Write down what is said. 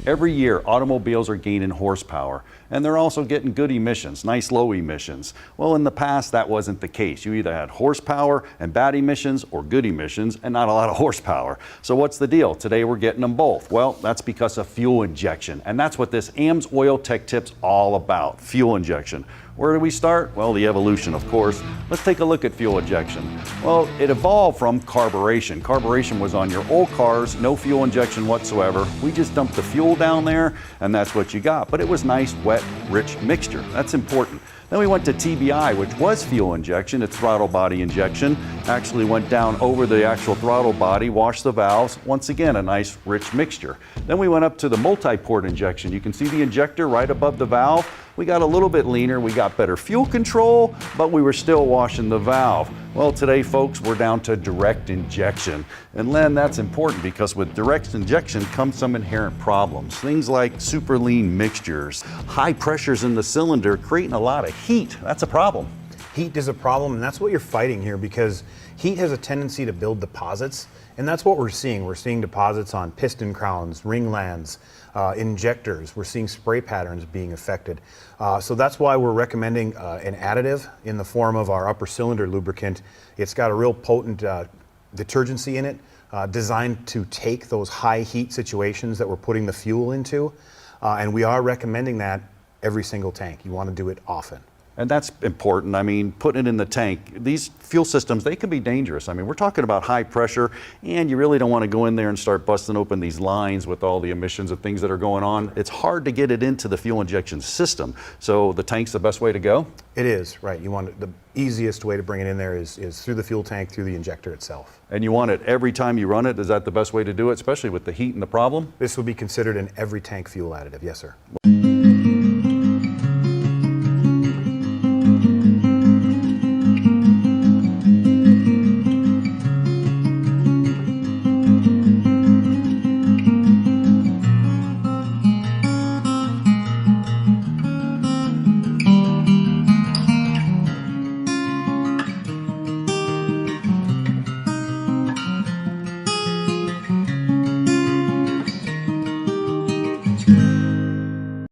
Every year, automobiles are gaining horsepower, and they're also getting good emissions, nice low emissions. Well, in the past, that wasn't the case. You either had horsepower and bad emissions, or good emissions and not a lot of horsepower. So what's the deal? Today, we're getting them both. Well, that's because of fuel injection, and that's what this AMSOIL Tech Tip's all about, fuel injection. Where do we start? Well, the evolution, of course. Let's take a look at fuel injection. Well, it evolved from carburation. Carburation was on your old cars, no fuel injection whatsoever. We just dumped the fuel down there, and that's what you got. But it was nice, wet, rich mixture. That's important. Then we went to TBI, which was fuel injection. It's throttle body injection. Actually went down over the actual throttle body, washed the valves. Once again, a nice, rich mixture. Then we went up to the multi-port injection. You can see the injector right above the valve. We got a little bit leaner, we got better fuel control, but we were still washing the valve. Well, today, folks, we're down to direct injection. And Len, that's important because with direct injection comes some inherent problems. Things like super lean mixtures, high pressures in the cylinder creating a lot of heat. That's a problem. Heat is a problem, and that's what you're fighting here, because heat has a tendency to build deposits, and that's what we're seeing. We're seeing deposits on piston crowns, ring lands, injectors. We're seeing spray patterns being affected. So that's why we're recommending an additive in the form of our upper cylinder lubricant. It's got a real potent detergency in it, designed to take those high heat situations that we're putting the fuel into, and we are recommending that every single tank. You want to do it often. And that's important. I mean, putting it in the tank, these fuel systems, they can be dangerous. I mean, we're talking about high pressure, and you really don't want to go in there and start busting open these lines with all the emissions and things that are going on. It's hard to get it into the fuel injection system. So the tank's the best way to go? It is, right. You want the easiest way to bring it in there is through the fuel tank, through the injector itself. And you want it every time you run it? Is that the best way to do it, especially with the heat and the problem? This would be considered an every tank fuel additive, yes, sir.